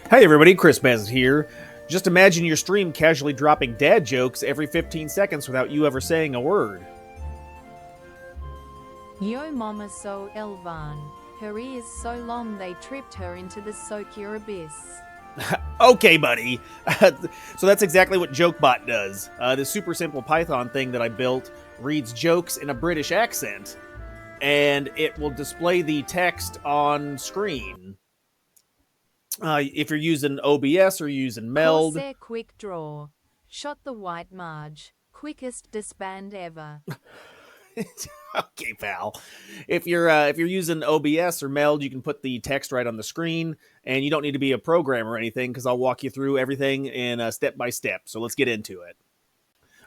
Hey everybody, Chris Bassett here. Just imagine your stream casually dropping dad jokes every 15 seconds without you ever saying a word. Yo mama so Elvan. Her ears so long they tripped her into the secure abyss. Okay, buddy. So that's exactly what JokeBot does. This super simple Python thing that I built reads jokes in a British accent, and it will display the text on screen. If you're using OBS or using Meld, Corsair quick draw. Shot the white Marge. Quickest disband ever. okay, pal. If you're using OBS or Meld, you can put the text right on the screen, and you don't need to be a programmer or anything because I'll walk you through everything in step by step. So let's get into it.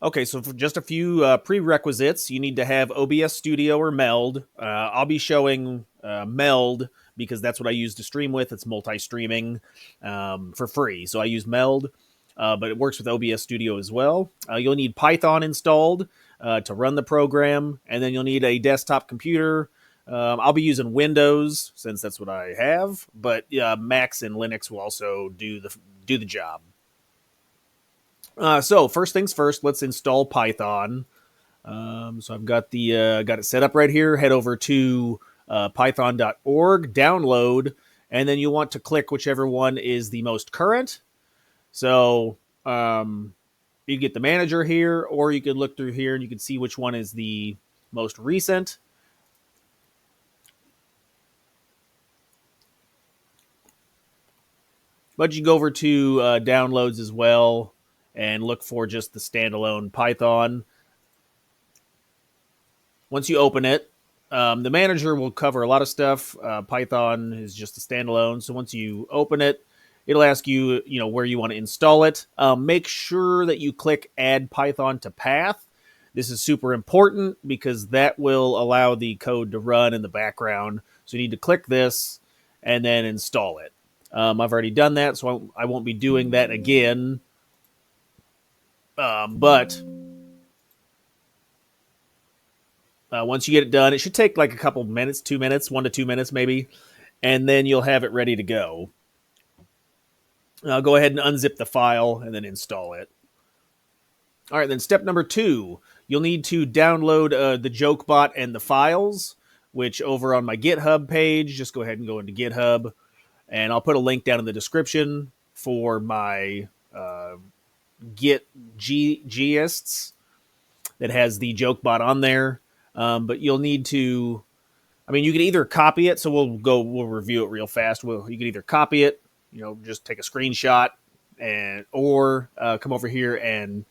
Okay, so for just a few prerequisites, you need to have OBS Studio or Meld. I'll be showing Meld because that's what I use to stream with. It's multi-streaming for free, so I use Meld, but it works with OBS Studio as well. You'll need Python installed to run the program, and then you'll need a desktop computer. I'll be using Windows since that's what I have, but Macs and Linux will also do the job. So first things first, let's install Python. So I've got got it set up right here. Head over to python.org, download, and then you want to click whichever one is the most current. So you get the manager here, or you could look through here and you can see which one is the most recent. But you go over to downloads as well and look for just the standalone Python. Once you open it, the manager will cover a lot of stuff. Python is just a standalone. So once you open it, it'll ask you, where you want to install it. Make sure that you click Add Python to Path. This is super important because that will allow the code to run in the background. So you need to click this and then install it. I've already done that, so I won't be doing that again. But once you get it done, it should take like a couple minutes, 2 minutes, 1 to 2 minutes maybe, and then you'll have it ready to go. Go ahead and unzip the file and then install it. All right, then step number 2, you'll need to download the JokeBot and the files, which over on my GitHub page, just go ahead and go into GitHub, and I'll put a link down in the description for my Git gists that has the JokeBot on there. But you'll need to, you can either copy it. So we'll review it real fast. You can either copy it, just take a screenshot or come over here and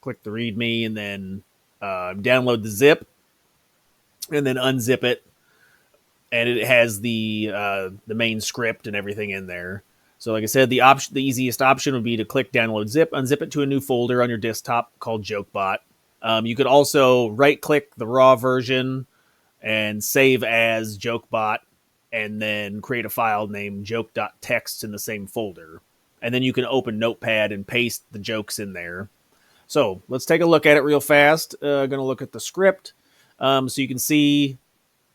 click the README and then download the zip and then unzip it. And it has the main script and everything in there. So like I said, the easiest option would be to click download zip, unzip it to a new folder on your desktop called JokeBot. You could also right-click the raw version and save as JokeBot and then create a file named joke.txt in the same folder. And then you can open Notepad and paste the jokes in there. So let's take a look at it real fast. Going to look at the script. So you can see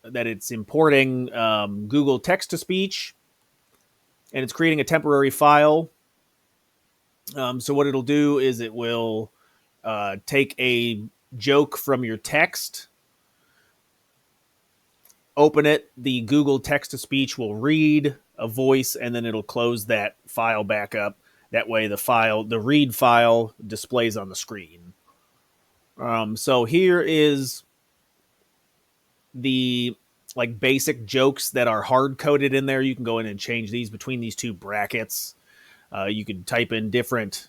that it's importing Google text-to-speech, and it's creating a temporary file. So what it'll do is it will take a joke from your text, open it, the Google text-to-speech will read a voice, and then it'll close that file back up. That way the read file displays on the screen. So here is the basic jokes that are hard-coded in there. You can go in and change these between these two brackets. You could type in different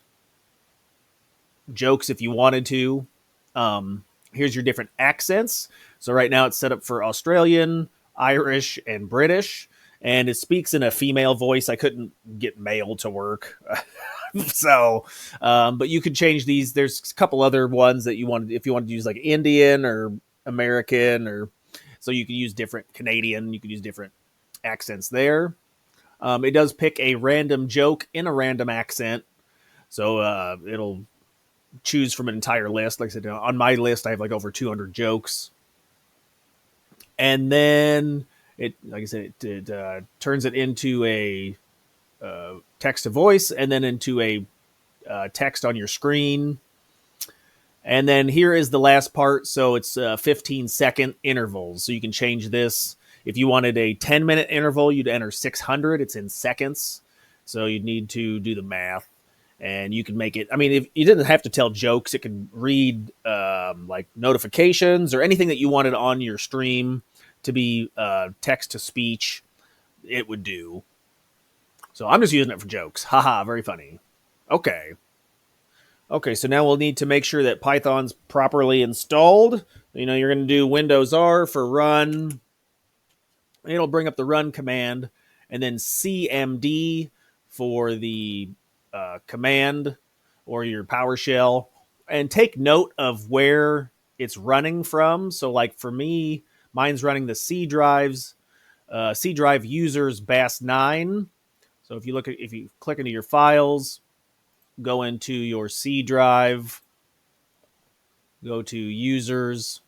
jokes if you wanted to. Here's your different accents. So right now it's set up for Australian, Irish, and British, and it speaks in a female voice. I couldn't get male to work. So, but you could change these. There's a couple other ones that if you wanted to use like Indian or American, or so you can use different Canadian. You can use different accents there. It does pick a random joke in a random accent. So it'll choose from an entire list. Like I said, on my list, I have like over 200 jokes. And then it turns it into a text to voice, and then into a text on your screen. And then here is the last part. So it's 15-second intervals. So you can change this. If you wanted a 10-minute interval, you'd enter 600. It's in seconds. So you'd need to do the math. And you can make it. I mean, if you didn't have to tell jokes, it could read like notifications or anything that you wanted on your stream to be text to speech. It would do. So I'm just using it for jokes. Haha, very funny. Okay. Okay, so now we'll need to make sure that Python's properly installed. You know, you're going to do Windows R for run. It'll bring up the run command, and then CMD for the command or your PowerShell. And take note of where it's running from. So, like for me, mine's running the C drives, C drive users BAS9. So if you click into your files, go into your C drive, go to users,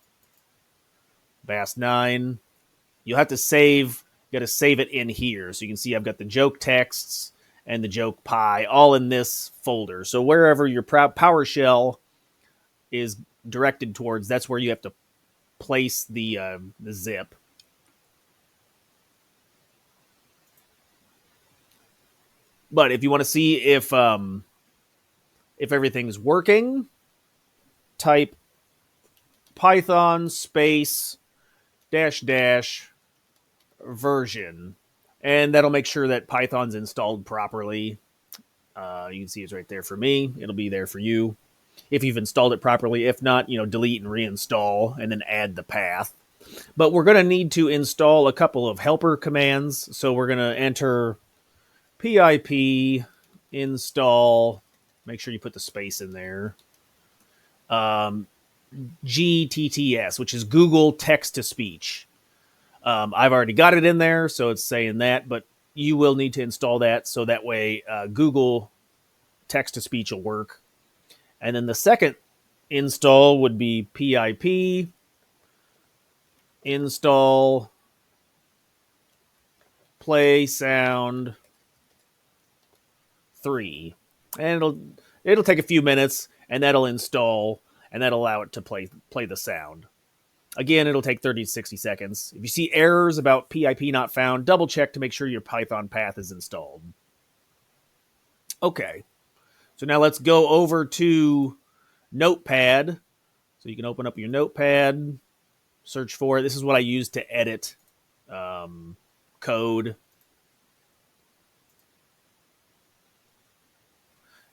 BAS9. You'll have to save, you got to save it in here. So you can see I've got the joke texts and the joke pie all in this folder. So wherever your PowerShell is directed towards, that's where you have to place the zip. But if you want to see if everything's working, type Python space -- version, and that'll make sure that Python's installed properly. You can see it's right there for me. It'll be there for you if you've installed it properly. If not, delete and reinstall and then add the path. But we're going to need to install a couple of helper commands. So we're going to enter pip install. Make sure you put the space in there. GTTS, which is Google Text to Speech. I've already got it in there, so it's saying that, but you will need to install that so that way Google Text to Speech will work. And then the second install would be pip install play sound 3. And it'll take a few minutes, and that'll install, and that'll allow it to play the sound. Again, it'll take 30 to 60 seconds. If you see errors about PIP not found, double check to make sure your Python path is installed. Okay, so now let's go over to Notepad. So you can open up your Notepad, search for it. This is what I use to edit code.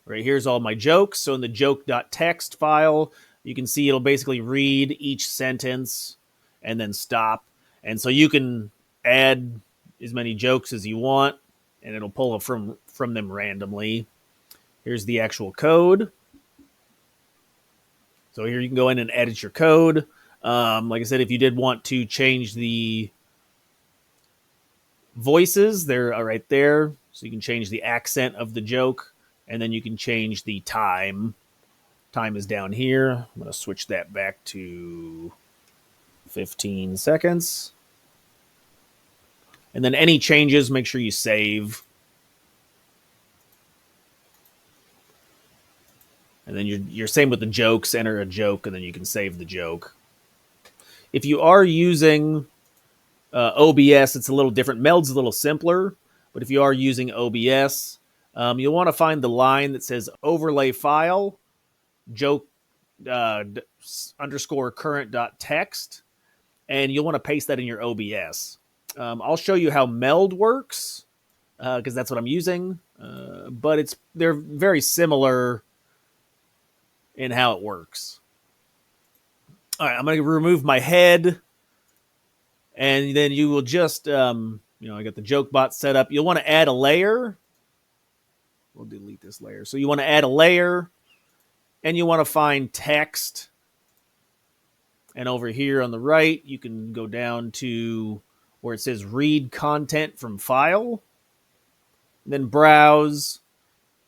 Right here's all my jokes. So in the joke.txt file, you can see it'll basically read each sentence and then stop. And so you can add as many jokes as you want, and it'll pull from them randomly. Here's the actual code. So here you can go in and edit your code. Like I said, if you did want to change the voices, they're right there. So you can change the accent of the joke, and then you can change the time. Time is down here. I'm going to switch that back to 15 seconds. And then any changes, make sure you save. And then you're same with the jokes. Enter a joke, and then you can save the joke. If you are using OBS, it's a little different. Meld's a little simpler, but if you are using OBS, you'll want to find the line that says overlay file, joke underscore current.txt, and you'll want to paste that in your OBS. I'll show you how Meld works, because that's what I'm using, but they're very similar in how it works. All right, I'm going to remove my head, and then you will just, I got the JokeBot set up. You'll want to add a layer. We'll delete this layer. So you want to add a layer, and you want to find text. And over here on the right, you can go down to where it says read content from file. Then browse,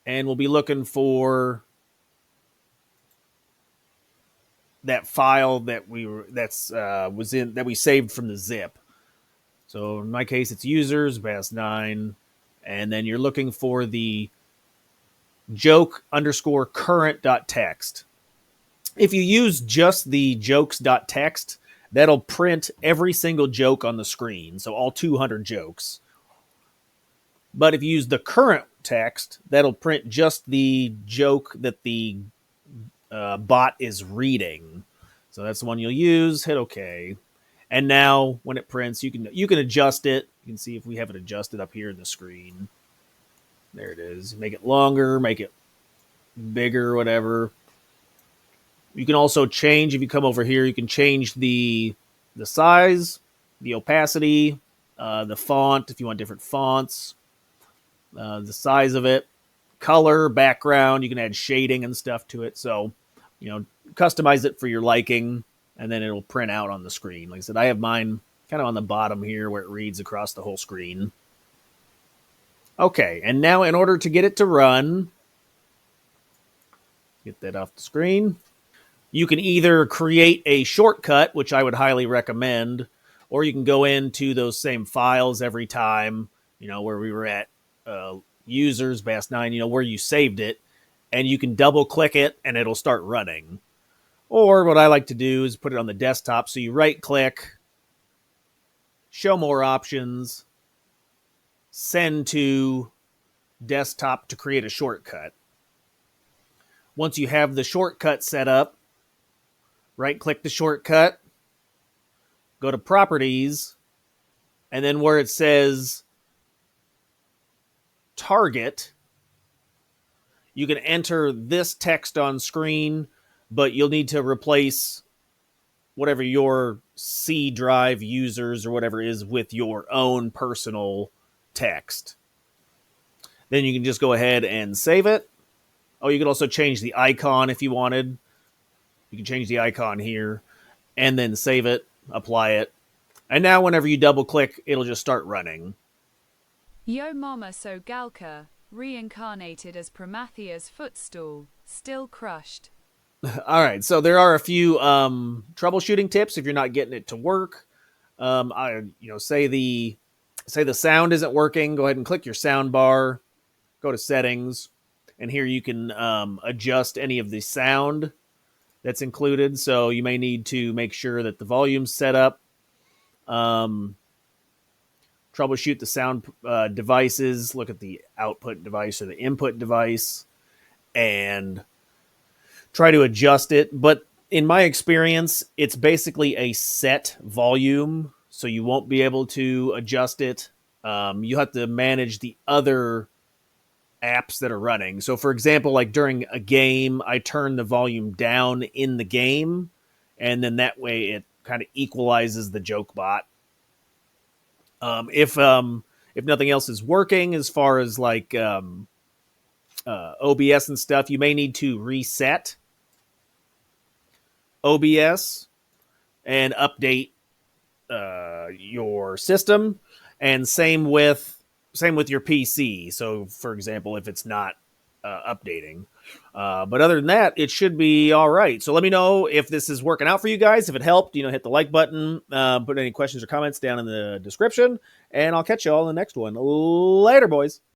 and we'll be looking for that file that we saved from the zip. So in my case, it's users BAS9, and then you're looking for the joke_current.text. If you use just the jokes.txt, that'll print every single joke on the screen, so all 200 jokes. But if you use the current text, that'll print just the joke that the bot is reading. So that's the one you'll use. Hit OK. And now when it prints, you can adjust it. You can see if we have it adjusted up here in the screen. There it is. Make it longer, make it bigger, whatever. You can also change, if you come over here, you can change the size, the opacity, the font, if you want different fonts, the size of it, color, background. You can add shading and stuff to it. So, customize it for your liking, and then it'll print out on the screen. Like I said, I have mine kind of on the bottom here where it reads across the whole screen. Okay, and now in order to get it to run, get that off the screen. You can either create a shortcut, which I would highly recommend, or you can go into those same files every time, where we were at users, BAS9, where you saved it, and you can double click it and it'll start running. Or what I like to do is put it on the desktop. So you right click, show more options, send to desktop to create a shortcut. Once you have the shortcut set up, right click the shortcut, go to properties, and then where it says target, you can enter this text on screen, but you'll need to replace whatever your C drive users or whatever is with your own personal text. Then you can just go ahead and save it. Oh, you can also change the icon if you wanted. You can change the icon here and then save it, apply it. And now whenever you double click, it'll just start running. Yo mama so Galka, reincarnated as Promethea's footstool, still crushed. All right, so there are a few troubleshooting tips if you're not getting it to work. Say the sound isn't working, go ahead and click your sound bar, go to settings, and here you can adjust any of the sound that's included. So you may need to make sure that the volume's set up. Troubleshoot the sound devices, look at the output device or the input device, and try to adjust it. But in my experience, it's basically a set volume, so you won't be able to adjust it. You have to manage the other apps that are running. So for example, like during a game, I turn the volume down in the game, and then that way it kind of equalizes the JokeBot. If nothing else is working as far as like OBS and stuff, you may need to reset OBS and update your system, and same with your PC. So, for example, if it's not updating. But other than that, it should be all right. So let me know if this is working out for you guys. If it helped, hit the like button. Put any questions or comments down in the description, and I'll catch you all in the next one. Later, boys.